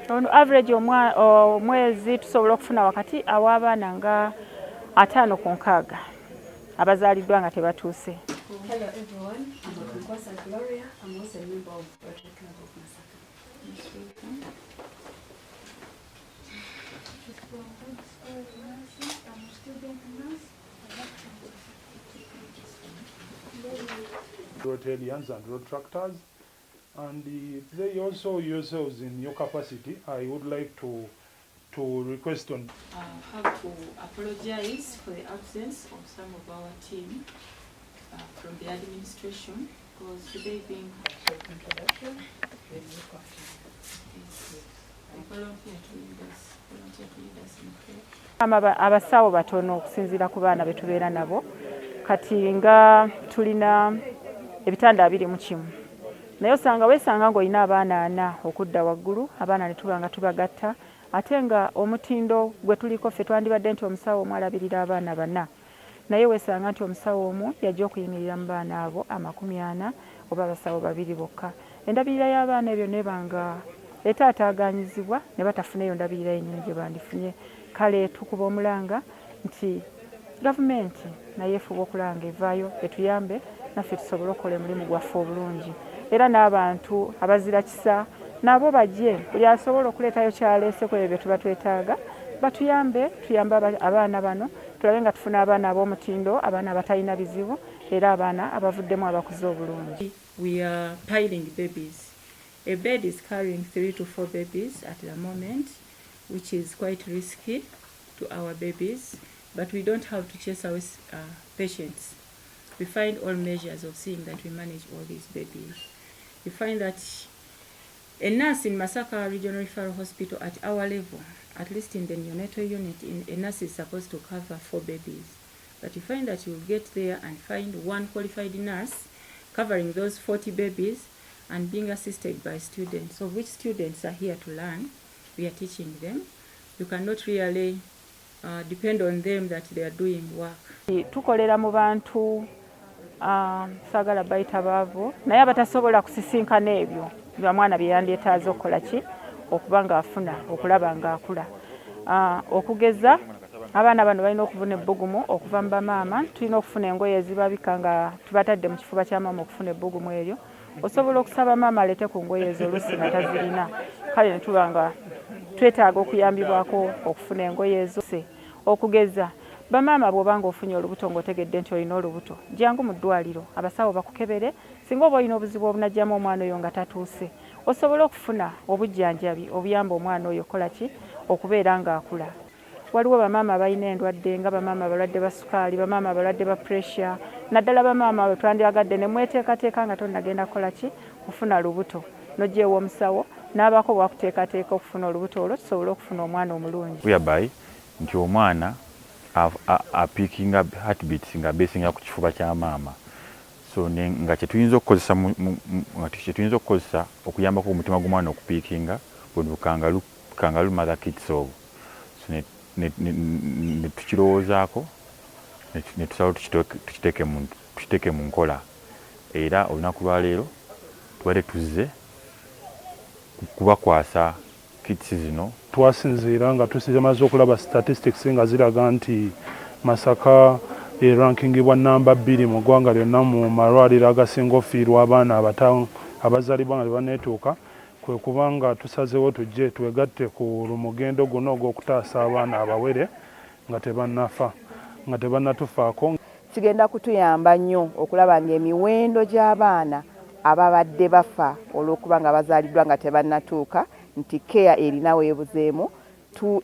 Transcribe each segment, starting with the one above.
On average omwezi tusobola okufuna wakati aw'abaana nga 5 ku 6 abazaaliddwa nga tebatuuse. Hello everyone, I'm Kwasa Gloria. I'm also a member of Rotary Club of Masaka. Rotarians and road tractors, and they also yourselves in your capacity, I would like to request on. Have to apologize for the absence of some of our team from the administration, because today being Introduction. volunteer to lead us in prayer. Abasawo batono okusinziira ku baana betubeera nabo kati nga tulina ebitanda 21 naye osanga weesanga ng'olina abaana 4 okudda waggulu abaana ne tuba nga tubagatta ate nga omutindo gwe tuliko ffe twandibadde nti omusawo omu alabirira abaana 4 naye weesanga nti omusawo omu yajja okuyimirira mu baana abo 40 oba abasawo 2 bokka. Endabirira y'abaana ebyo nebanga etaataaganyizibwa ne batafuna eyo ndabirira yennyini gye bandifunye. Kale tukuba omulanga nti gavumenti naye efuba okulanga evaayo etuyambe naffe tusobole okukola omulimu gwaffe obulungi, era n'abantu abazira kisa nabo bajje buli asobola okuleetayo kyaleese ku ebyo bye tuba twetaaga batuyambe, tuyambe abaana bano tulabe nga tufuna abaana ab'omutindo, abaana abatalina bizibu era abaana abavuddemu abakuze obulungi. We are piling babies. A bed is carrying 3 to 4 babies at the moment, which is quite risky to our babies, but we don't have to chase away patients. We find all measures of seeing that we manage all these babies. We find that a nurse in Masaka Regional Referral Hospital at our level, at least in the neonatal unit, a nurse is supposed to cover 4 babies. But you find that you'll get there and find one qualified nurse covering those 40 babies and being assisted by students, of which students are here to learn. We are teaching them. You cannot really depend on them that they are doing work. Tukolera mu bantu sagala bayita baavu naye abatasobola kusisinkana ebyo byamwana bye yandyetaaza okukola ki okuba ng'afuna okulaba ng'akula. Okugeza abaana bano balina okufuna ebbugumu okuva mu bamaama, tulina okufuna engoye ezibabika nga tubatadde mu kifuba kya maama okufuna ebbugumu eryo, osobola okusaba maama alete ku ngoye ezo oluusi nga tazirina kale ne tuba nga twetaaga okuyambibwako okufuna engoye ezo. Okugeza bamaama bw'obanga ofunye olubuto ng'otegedde nti olina olubuto jangu mu ddwaliro abasawo bakukebere singa oba olina obuzibu obunajjamu omwana oyo nga tatuuse osobola okufuna obujjanjabi obuyamba omwana oyo kolaki okubeera ng'akula. Waliwo bamaama abalina endwadde nga bamaama abalwadde ba sukaali, bamaama abalwadde ba pressure, naddala bamaama bwe twandiyagadde ne mweteekateeka nga tonnagenda kolaki kufuna lubuto n'oggyeewo omusawo n'abaako bwakuteekateeka okufuna olubuto olwo tusobola okufuna omwana omulungi. Whereby nti omwana apiikinga heartbeats nga beesinga ku kifuba kya maama, so nga kyetuyinza okukozesa okuyambako omutima gw'omwana okupiikinga buno kangaroo mother kits obwo, so ne tukirowoozaako ne tusalawo tukiteeke mu nkola. Era olunaku lwa leero tubadde tuzze kubakwasa kits zino. Twasinziira nga tumaze okulaba statistics nga ziraga nti Masaka erankingibwa namba 2 mu ggwanga lyonna mu malwaliro agasinga ofiirwa abaana abato abazaalibwa nga tebanneetuuka. Kwe kubanga tusazeewo tujje twegatte ku mugendo guno ogw'okutaasa abaana abawere nga tebannatufaako. Kigenda kutuyamba nnyo okulaba ng'emiwendo gy'abaana ababadde bafa olw'okuba nga bazaaliddwa nga tebannatuuka nti keya erina weebuzeemu,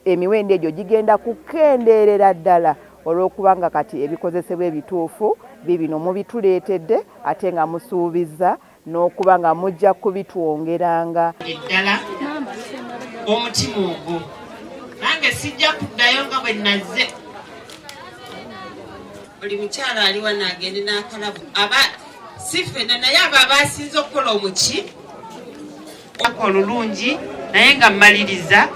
emiwendo egyo gigenda kukendeerera ddala olw'okuba nga kati ebikozesebwa ebituufu bibino mubituleetedde ate nga musuubiza n'okuba nga mujja kubitwongeranga eddala omutima ogwo. Nange sijja kuddayo nga bwe nazze. Buli mukyala ali wano agende n'akalabu si ffenna naye abo abasinze okukola omuki olulungi. Naye nga mmaliriza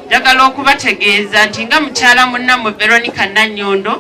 njagala okubategeeza nti nga mukyala munnammwe Veronica Nannyondo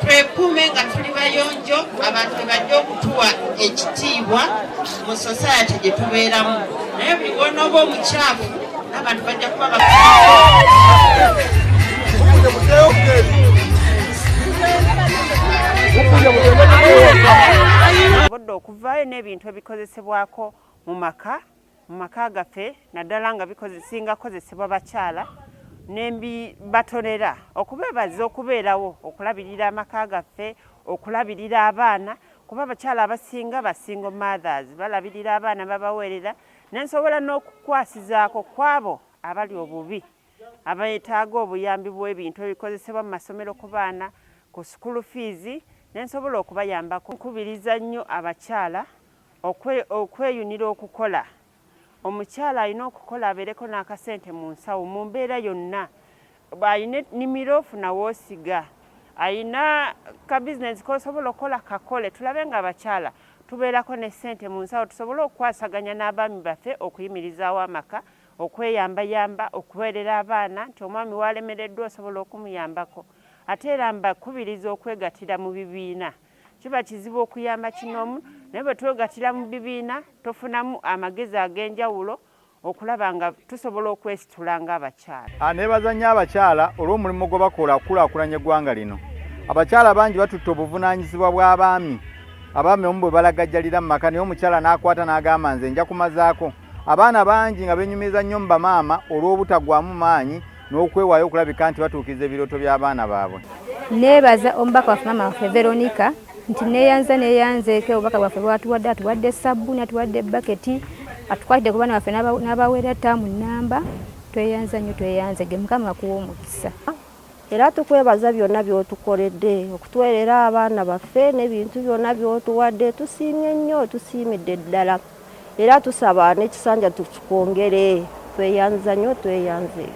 twekuume nga tuli bayonjo, abantu bajja okutuwa ekitiibwa mu society gye tubeeramu. Naye buli wonooba omukyafu n'abantu bajja kuba bodde okuvaayo n'ebintu ebikozesebwako mu maka gaffe naddala nga singa kozesebwa bakyala nembi batonera okubeebaza okubeerawo okulabirira amaka gaffe, okulabirira abaana kuba abakyala abasinga basingle mothers balabirira abaana babaweerera. Nensobola n'okukwasizaako kwabo abali obubi abeetaaga obuyambi bw'ebintu ebikozesebwa mu masomero ku baana ku school fees. Nensobola okubayambako. Nkubiriza nnyo abakyala okweyunira okukola. Omukyala alina okukola abeereko n'akasente mu nsawo mu mbeera yonna. Bw'alina ennimiro ofuna w'osiga, alina ka bizinesi k'osobola okukola kakole. Tulabe nga abakyala tubeerako ne ssente mu nsawo tusobole okukwasaganya n'abaami baffe okuyimirizaawo amaka, okweyambayamba, okuweerera abaana nti omwami walemereddwa osobola okumuyambako. Ate era mbakubiriza okwegatira mu bibiina. Kiba kizibu okuyamba kinoomu naye bwe twegatira mu bibiina tofunamu amagezi ag'enjawulo okulaba nga tusobola okwesitula ng'abakyala. Neebaza nnyo abakyala olw'omulimu gwe bakola okukulaakulanya eggwanga lino. Abakyala bangi batutte obuvunaanyizibwa bw'abaami. Abaami omu bwe balagajjalira mu maka naye omukyala n'akwata n'agamba nze nja kumazaako. Abaana bangi nga benyumiriza nnyo mu bamaama olw'obutagwamu maanyi n'okwewaayo okulabika nti batuukiriza ebirooto by'abaana baabwe. Neebaza omubaka waffe maama waffe Veronica nti neeyanzeeko obubaka bwaffe bwatuwadde, atuwadde sabbuuni, atuwadde baketi, atukwatidde ku baana baffe n'abaweera ttaamu nnamba. Tweyanza nnyo, tweyanzege, Mukama akuwa omukisa. Era tukwebaza byonna by'otukoledde okutuweerera abaana baffe n'ebintu byonna by'otuwadde. Tusiimye nnyo, tusiimidde ddala. Era tusaba n'ekisanja tukikwongere. Tweyanza nnyo, tweyanze.